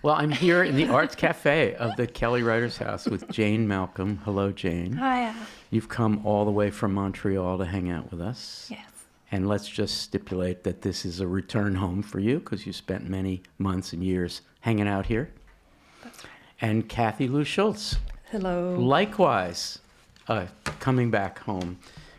Well, I'm here in the Arts Café of the Kelly Writers House with Jane Malcolm. Hello, Jane. Hiya. You've come all the way from Montreal to hang out with us. Yes. And let's just stipulate that this is a return home for you because you spent many months and years hanging out here. That's right. And Kathy Lou Schulz. Hello. Likewise, coming back home.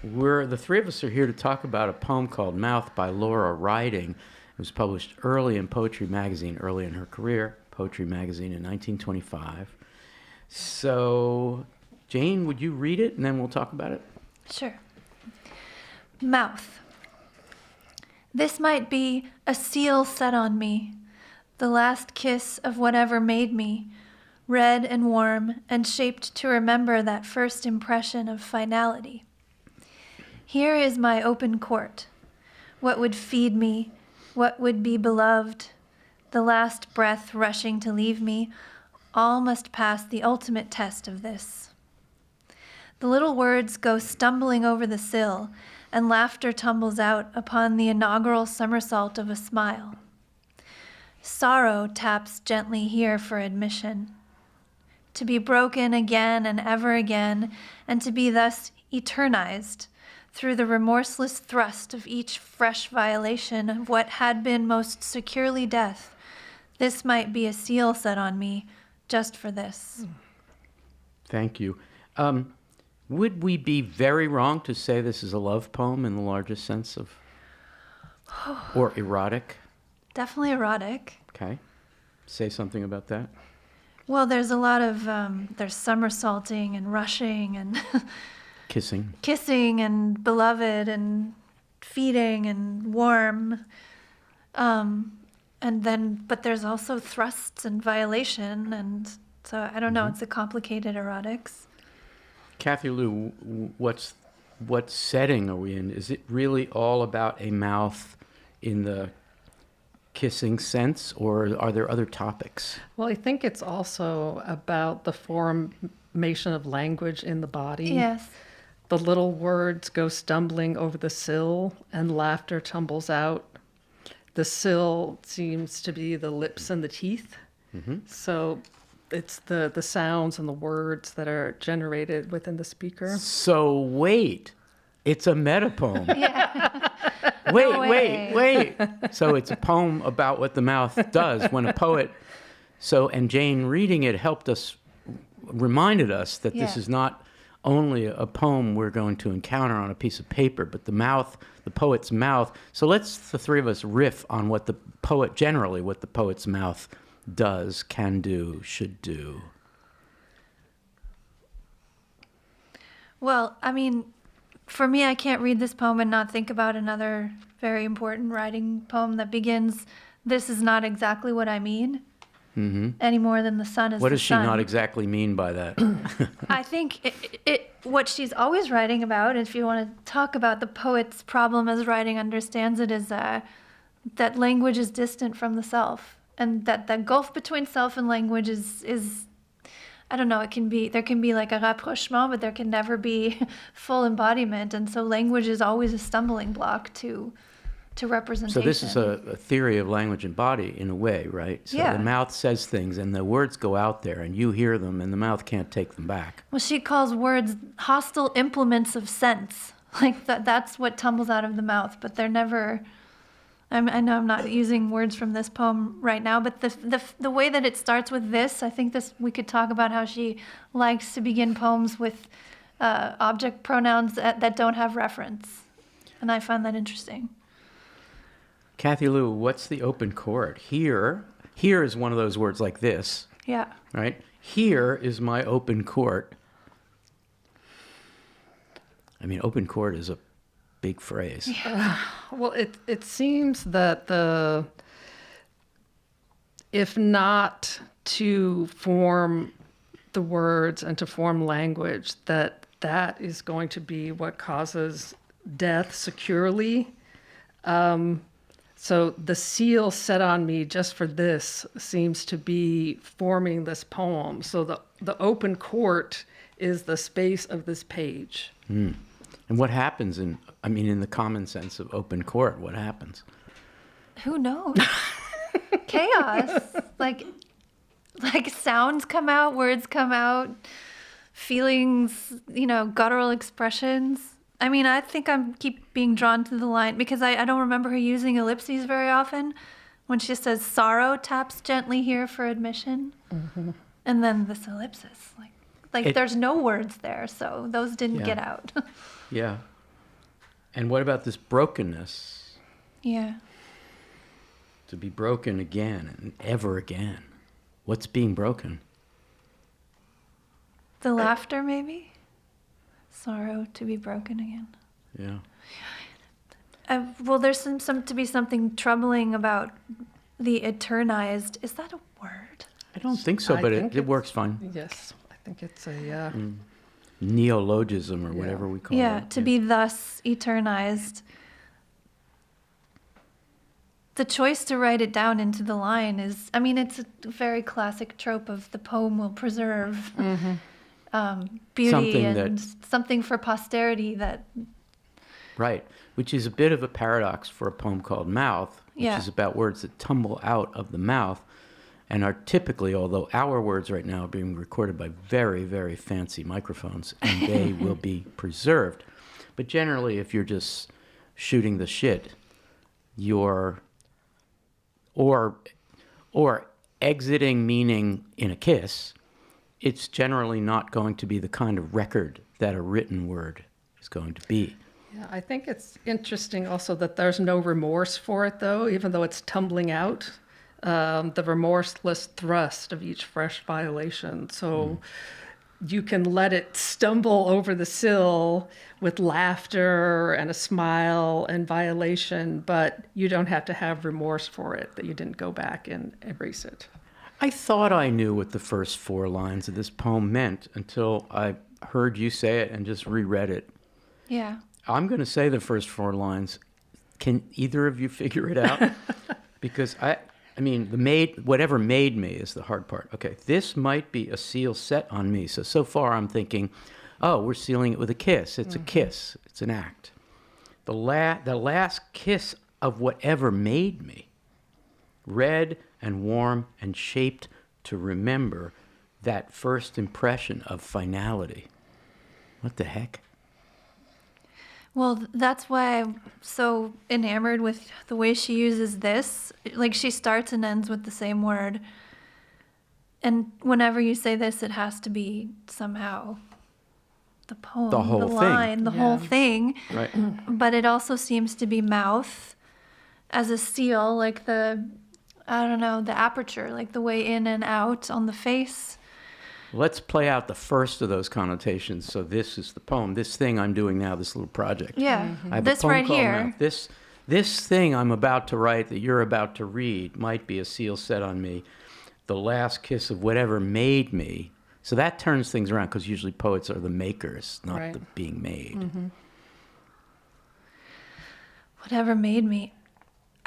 The three of us are here to talk about a poem called Mouth by Laura Riding. It was published early in Poetry Magazine, early in her career, Poetry Magazine in 1925. So, Jane, would you read it and then we'll talk about it? Sure. Mouth. This might be a seal set on me, the last kiss of whatever made me, red and warm and shaped to remember that first impression of finality. Here is my open court. What would feed me, what would be beloved, the last breath rushing to leave me, all must pass the ultimate test of this. The little words go stumbling over the sill, and laughter tumbles out upon the inaugural somersault of a smile. Sorrow taps gently here for admission. To be broken again and ever again, and to be thus eternized through the remorseless thrust of each fresh violation of what had been most securely death. This might be a seal set on me just for this. Thank you. Would we be very wrong to say this is a love poem in the largest sense of, or erotic? Definitely erotic. Okay. Say something about that. Well, there's a lot of, there's somersaulting and rushing and Kissing and beloved and feeding and warm. But there's also thrusts and violation. And so I don't know, it's a complicated erotics. Kathy Lou, what setting are we in? Is it really all about a mouth in the kissing sense, or are there other topics? Well, I think it's also about the formation of language in the body. Yes. The little words go stumbling over the sill, and laughter tumbles out. The sill seems to be the lips and the teeth. Mm-hmm. So it's the sounds and the words that are generated within the speaker. So wait, it's a meta poem. Yeah. Wait. So it's a poem about what the mouth does when a poet. And Jane reading it reminded us that this is not only a poem we're going to encounter on a piece of paper, but the poet's mouth. So let's, the three of us, riff on what the poet's mouth does, can do, should do. Well, I mean, for me, I can't read this poem and not think about another very important writing poem that begins, "This is not exactly what I mean," any more than the sun is the sun. What does she not exactly mean by that? I think what she's always writing about, if you want to talk about the poet's problem as writing understands it, is that language is distant from the self. And that gulf between self and language is I don't know, there can be like a rapprochement, but there can never be full embodiment. And so language is always a stumbling block to representation. So this is a theory of language and body in a way, right? So the mouth says things and the words go out there and you hear them and the mouth can't take them back. Well, she calls words hostile implements of sense. Like that's what tumbles out of the mouth, but they're never... I know I'm not using words from this poem right now, but the way that it starts with this, I think we could talk about how she likes to begin poems with object pronouns that don't have reference. And I find that interesting. Kathy Lou, what's the open chord? Here is one of those words like this. Yeah. Right? Here is my open court. I mean, open court is a big phrase. Yeah. Well, it seems that if not to form the words and to form language, that is going to be what causes death securely. So the seal set on me just for this seems to be forming this poem. So the open court is the space of this page. Mm. And what happens in the common sense of open court, what happens? Who knows? Chaos. Like, like sounds come out, words come out, feelings, guttural expressions. I mean, I think I keep being drawn to the line because I don't remember her using ellipses very often. When she says sorrow taps gently here for admission, and then this ellipsis, like there's no words there, so those didn't get out. Yeah. And what about this brokenness? Yeah. To be broken again and ever again. What's being broken? The laughter, maybe? Sorrow to be broken again. Yeah. Well, there's some to be something troubling about the eternized. Is that a word? I don't think so, but it works fine. Yes, I think it's a Neologism or whatever we call it. Yeah, to be thus eternized. The choice to write it down into the line is, I mean, it's a very classic trope of the poem will preserve beauty something for posterity that... Right, which is a bit of a paradox for a poem called Mouth, which is about words that tumble out of the mouth and are typically, although our words right now are being recorded by very, very fancy microphones, and they will be preserved. But generally, if you're just shooting the shit, you're... or exiting meaning in a kiss, it's generally not going to be the kind of record that a written word is going to be. Yeah, I think it's interesting also that there's no remorse for it, though, even though it's tumbling out. The remorseless thrust of each fresh violation. So you can let it stumble over the sill with laughter and a smile and violation, but you don't have to have remorse for it, that you didn't go back and erase it. I thought I knew what the first 4 lines of this poem meant until I heard you say it and just reread it. Yeah. I'm going to say the first 4 lines. Can either of you figure it out? Because I mean, whatever made me is the hard part. Okay, this might be a seal set on me. So far I'm thinking, oh, we're sealing it with a kiss. It's a kiss. It's an act. The last kiss of whatever made me, red and warm and shaped to remember that first impression of finality. What the heck? Well, that's why I'm so enamored with the way she uses this. Like, she starts and ends with the same word. And whenever you say this, it has to be somehow the poem, the whole line, the whole thing. Right. But it also seems to be mouth as a seal, like the aperture, like the way in and out on the face. Let's play out the first of those connotations. So this is the poem. This thing I'm doing now, this little project. Yeah, I have this a poem right called here. Mouth. This thing I'm about to write that you're about to read might be a seal set on me. The last kiss of whatever made me. So that turns things around because usually poets are the makers, not the being made. Mm-hmm. Whatever made me.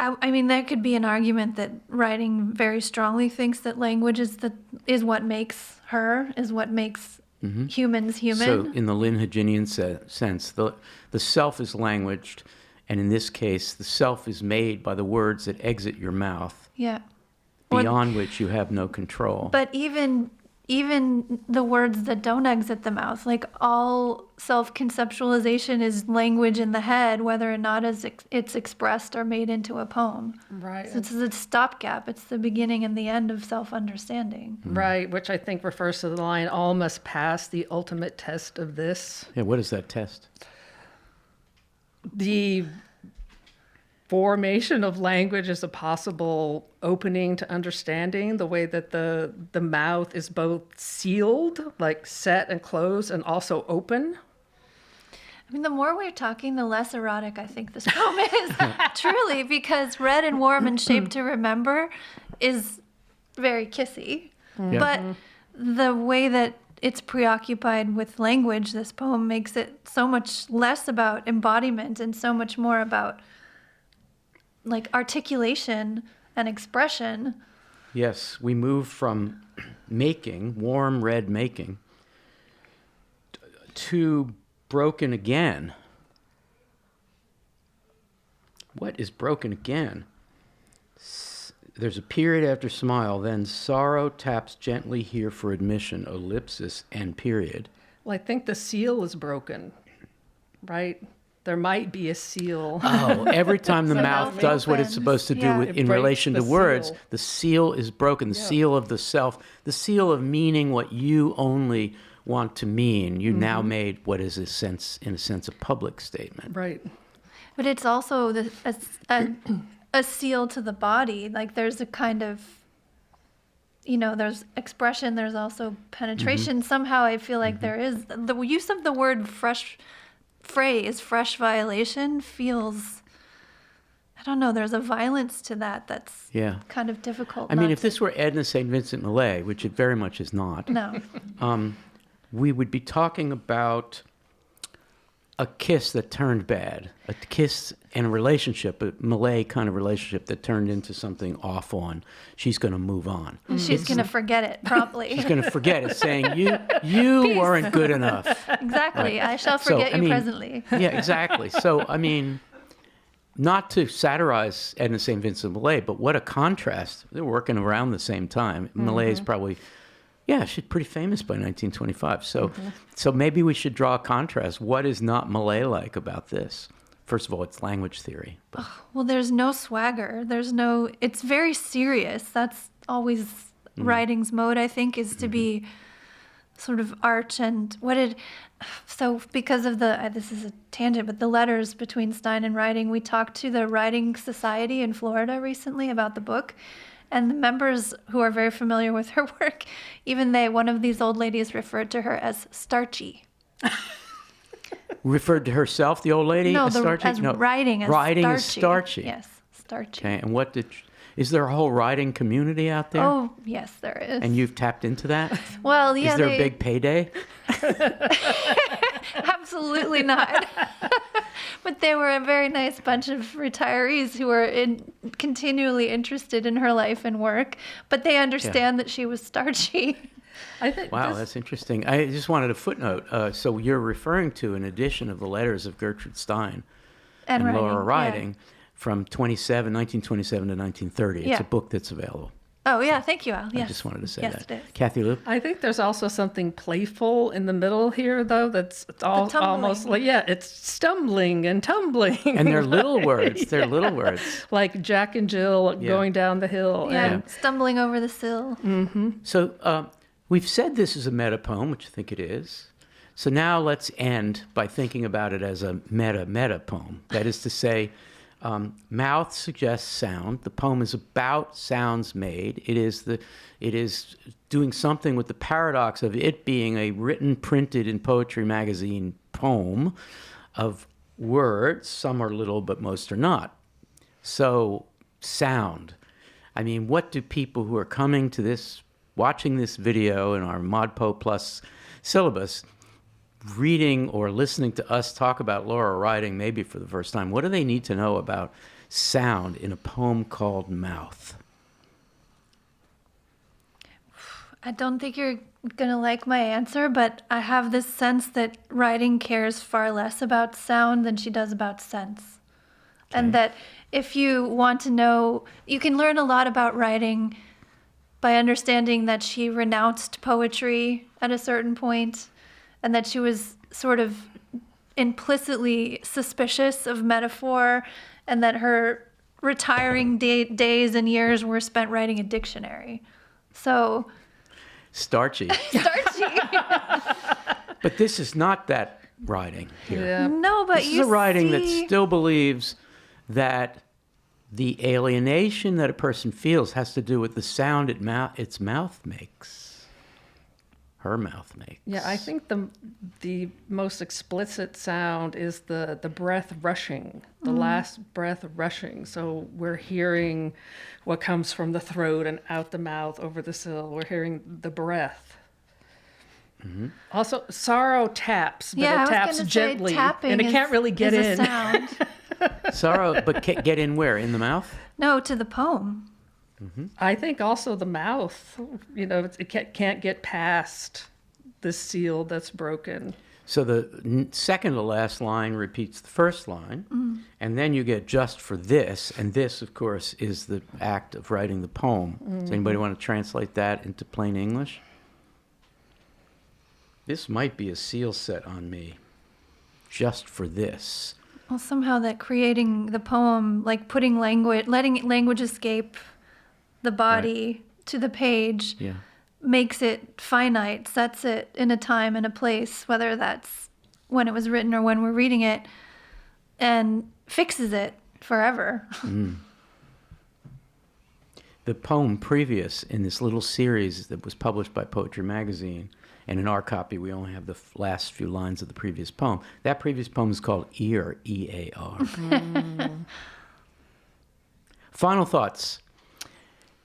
I mean, there could be an argument that writing very strongly thinks that language is what makes her, is what makes humans human. So in the Lynn Haginian sense, the self is languaged, and in this case, the self is made by the words that exit your mouth, beyond which you have no control. But even the words that don't exit the mouth, like all self-conceptualization is language in the head, whether or not it's expressed or made into a poem. Right. So it's a stopgap. It's the beginning and the end of self-understanding. Right, which I think refers to the line, all must pass the ultimate test of this. Yeah, what is that test? The formation of language is a possible opening to understanding, the way that the mouth is both sealed, like set and closed, and also open. I mean, the more we're talking, the less erotic I think this poem is. Truly, because red and warm and shaped to remember is very kissy. Yeah. But the way that it's preoccupied with language, this poem makes it so much less about embodiment and so much more about like articulation and expression. Yes, we move from making, warm red making, to broken again. What is broken again? there's a period after smile, then sorrow taps gently here for admission, ellipsis, and period. Well, I think the seal is broken, right? There might be a seal. Oh, every time the So mouth mouth does what it's opens. supposed to do Yeah. It in breaks relation the to words, seal. the seal is broken. The seal of the self, the seal of meaning what you only want to mean. You now made what is in a sense, a public statement. Right. But it's also a seal to the body. Like there's a kind of, there's expression, there's also penetration. Somehow I feel like there is, the use of the word fresh violation feels, I don't know, there's a violence to that's Yeah. kind of difficult. I mean, not if this were Edna St. Vincent Millay, which it very much is not, No. we would be talking about a kiss that turned bad, a kiss and a relationship, a Millay kind of relationship that turned into something awful, and she's going to move on. And she's going to forget it promptly. She's going to forget it, saying, you weren't good enough. Exactly. I shall So, forget I you mean, presently. Yeah, exactly. So, I mean, not to satirize Edna St. Vincent Millay, but what a contrast. They're working around the same time. Millay is probably, she's pretty famous by 1925. So, so maybe we should draw a contrast. What is not Millay like about this? First of all, it's language theory. But Well, there's no swagger. It's very serious. That's always writing's mode, I think, is to be sort of arch and so because of this is a tangent, but the letters between Stein and Writing, we talked to the Writing Society in Florida recently about the book. And the members who are very familiar with her work, one of these old ladies referred to her as starchy. referred to herself, the old lady, No, as starchy? writing as Writing starchy. is starchy. Yes, starchy. Okay, and is there a whole writing community out there? Oh, yes, there is. And you've tapped into that? Well, yeah, Is there a big payday? Absolutely not. But they were a very nice bunch of retirees who were continually interested in her life and work, but they understand that she was starchy. I think Wow, that's interesting. I just wanted a footnote. So you're referring to an edition of the letters of Gertrude Stein and Laura Riding from 1927 to 1930. It's Yeah. a book that's available. Oh, yeah, thank you, Al. Yes. I just wanted to say yes, that. It is. Kathy Lou? I think there's also something playful in the middle here, though. That's tumbling. almost like it's stumbling and tumbling. And they're little words. They're little words. Like Jack and Jill going down the hill. Yeah, And stumbling over the sill. So we've said this is a meta poem, which I think it is. So now let's end by thinking about it as a meta poem. That is to say, mouth suggests sound. The poem is about sounds made. It is doing something with the paradox of it being a written, printed in Poetry Magazine poem of words. Some are little, but most are not. So sound. I mean, what do people who are coming to this, watching this video in our ModPo Plus syllabus, reading or listening to us talk about Laura Riding maybe for the first time, what do they need to know about sound in a poem called Mouth? I don't think you're going to like my answer, but I have this sense that Riding cares far less about sound than she does about sense. Okay. And that if you want to know, you can learn a lot about Riding by understanding that she renounced poetry at a certain point, and that she was sort of implicitly suspicious of metaphor, and that her retiring days and years were spent writing a dictionary. So Starchy. starchy. But this is not that writing here. yeah. No, but This is you a writing that see- still believes that the alienation that a person feels has to do with the sound its mouth makes. Her mouth makes. Yeah, I think the most explicit sound is the breath rushing, the last breath rushing. So we're hearing what comes from the throat and out the mouth over the sill. We're hearing the breath. Also, sorrow taps, but Yeah, I it was taps gonna say gently, tapping and it can't really get is a in. sound. Sorrow, but get in where? In the mouth? No, to the poem. I think also the mouth, it can't get past the seal that's broken. So the second to last line repeats the first line, and then you get just for this, and this, of course, is the act of writing the poem. Does anybody want to translate that into plain English? This might be a seal set on me, just for this. Well, somehow that creating the poem, like putting language, letting language escape the body to the page, makes it finite, sets it in a time and a place, whether that's when it was written or when we're reading it, and fixes it forever. The poem previous in this little series that was published by Poetry Magazine, and in our copy we only have the last few lines of the previous poem. That previous poem is called Ear, E-A-R. Final thoughts.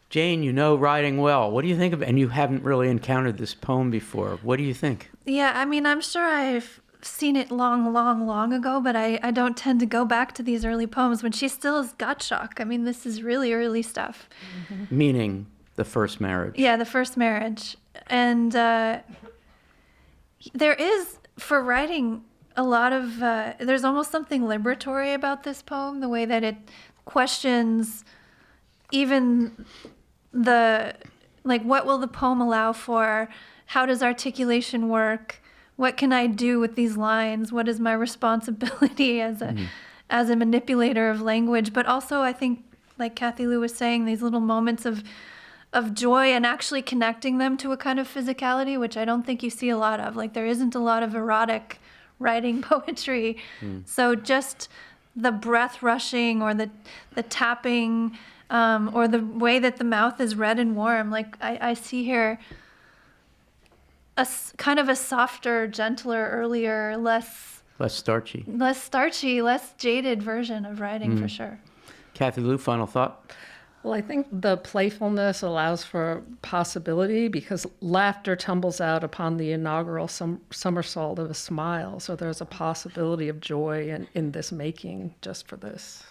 Jane, you know writing well. What do you think of it? And you haven't really encountered this poem before. What do you think? Yeah, I mean, I'm sure I've seen it long ago, but I don't tend to go back to these early poems when she still is Gottschalk. I mean, this is really early stuff. Meaning the first marriage. Yeah, the first marriage. And there is, for writing, a lot of, there's almost something liberatory about this poem, the way that it questions even what will the poem allow for? How does articulation work? What can I do with these lines? What is my responsibility as a manipulator of language? But also, I think, like Kathy Lou was saying, these little moments of joy and actually connecting them to a kind of physicality, which I don't think you see a lot of. Like, there isn't a lot of erotic writing poetry. So just the breath rushing or the tapping or the way that the mouth is red and warm. Like, I see here kind of a softer, gentler, earlier, less starchy, less jaded version of writing for sure. Kathy Lou, final thought? Well, I think the playfulness allows for possibility because laughter tumbles out upon the inaugural somersault of a smile. So there's a possibility of joy in this making just for this.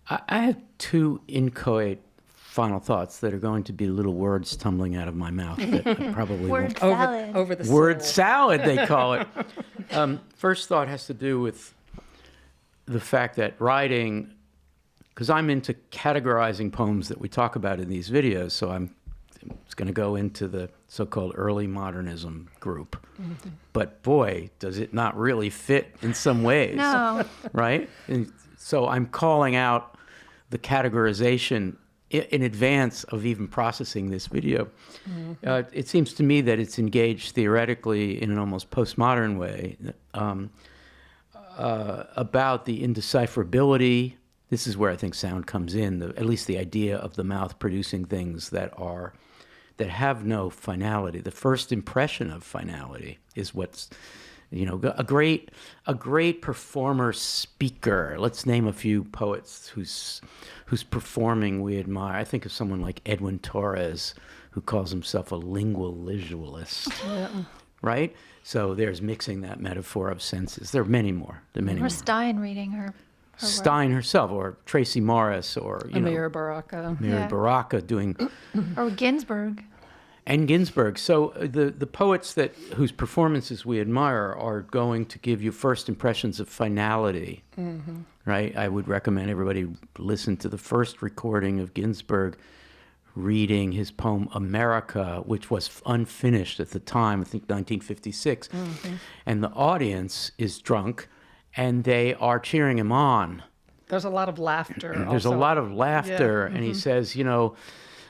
I have two inchoate final thoughts that are going to be little words tumbling out of my mouth that I probably Word won't. salad. Over the Word soul. salad, they call it. First thought has to do with the fact that writing, because I'm into categorizing poems that we talk about in these videos, so I'm going to go into the so-called early modernism group. But boy, does it not really fit in some ways. No. Right? And so I'm calling out the categorization in advance of even processing this video. It seems to me that it's engaged theoretically in an almost postmodern way about the indecipherability. This is where I think sound comes in, at least the idea of the mouth producing things that have no finality. The first impression of finality is what's, a great performer speaker. Let's name a few poets whose performing we admire. I think of someone like Edwin Torres, who calls himself a lingual visualist. Right? So there's mixing that metaphor of senses. There are many more. Or Stein reading her Stein herself, or Tracy Morris, or Amir Baraka. Baraka doing, or Ginsberg. And Ginsberg. So the poets whose performances we admire are going to give you first impressions of finality, right? I would recommend everybody listen to the first recording of Ginsberg reading his poem America, which was unfinished at the time, I think 1956. And the audience is drunk, and they are cheering him on. There's a lot of laughter. There's also. a lot of laughter, and he says,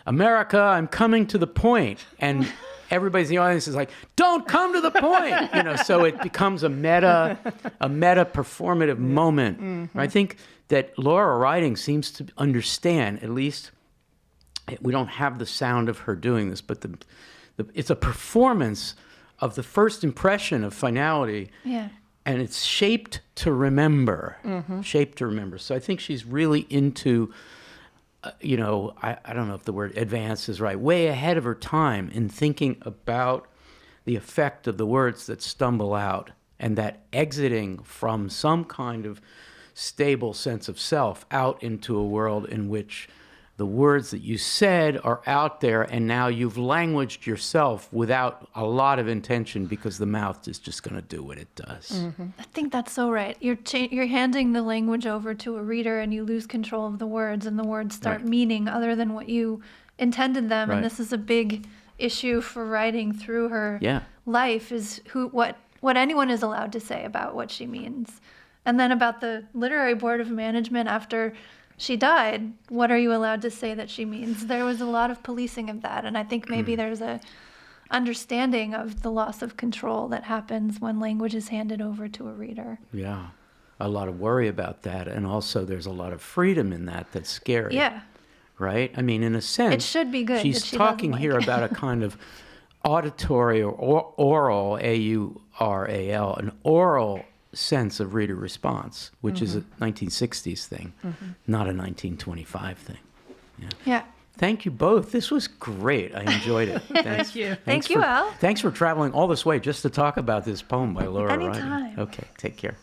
America, I'm coming to the point. And everybody in the audience is like, don't come to the point. So it becomes a meta performative moment. I think that Laura Riding seems to understand, at least we don't have the sound of her doing this, but it's a performance of the first impression of finality. Yeah. And it's shaped to remember. So I think she's really into, I don't know if the word advance is right, way ahead of her time in thinking about the effect of the words that stumble out, and that exiting from some kind of stable sense of self out into a world in which the words that you said are out there, and now you've languaged yourself without a lot of intention because the mouth is just going to do what it does. I think that's so right. You're handing the language over to a reader, and you lose control of the words, and the words start meaning other than what you intended them. And this is a big issue for writing through her life, is what anyone is allowed to say about what she means. And then about the literary board of management after she died, what are you allowed to say that she means? There was a lot of policing of that, and I think maybe there's a understanding of the loss of control that happens when language is handed over to a reader. Yeah, a lot of worry about that, and also there's a lot of freedom in that that's scary. Yeah. Right? I mean, in a sense, it should be good. She's talking here about a kind of auditory or oral, A-U-R-A-L, an oral sense of reader response, which is a 1960s thing, not a 1925 thing. Yeah. Thank you both. This was great. I enjoyed it. Thank you. Thank you, Al. Thanks for traveling all this way just to talk about this poem by Laura Riley. Anytime. Okay, take care.